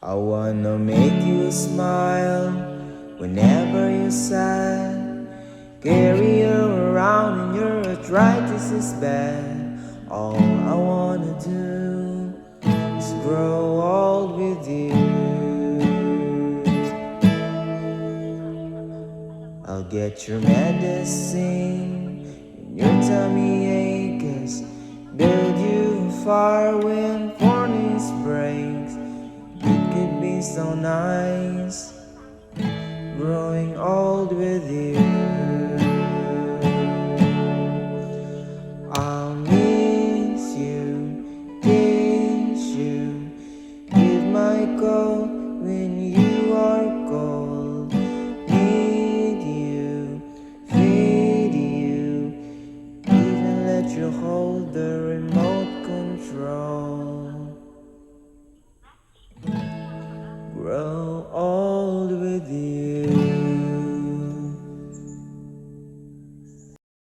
I wanna make you smile whenever you're sad. Carry you around and your arthritis is bad. All I wanna do is grow old with you. I'll get your medicine and your tummy aches. Build you a fire when furnace breaks. It could be so nice growing old with you. I'll miss you, kiss you, give my coat when you are cold. Need you, feed you, even let you hold the remote control. Grow old with you.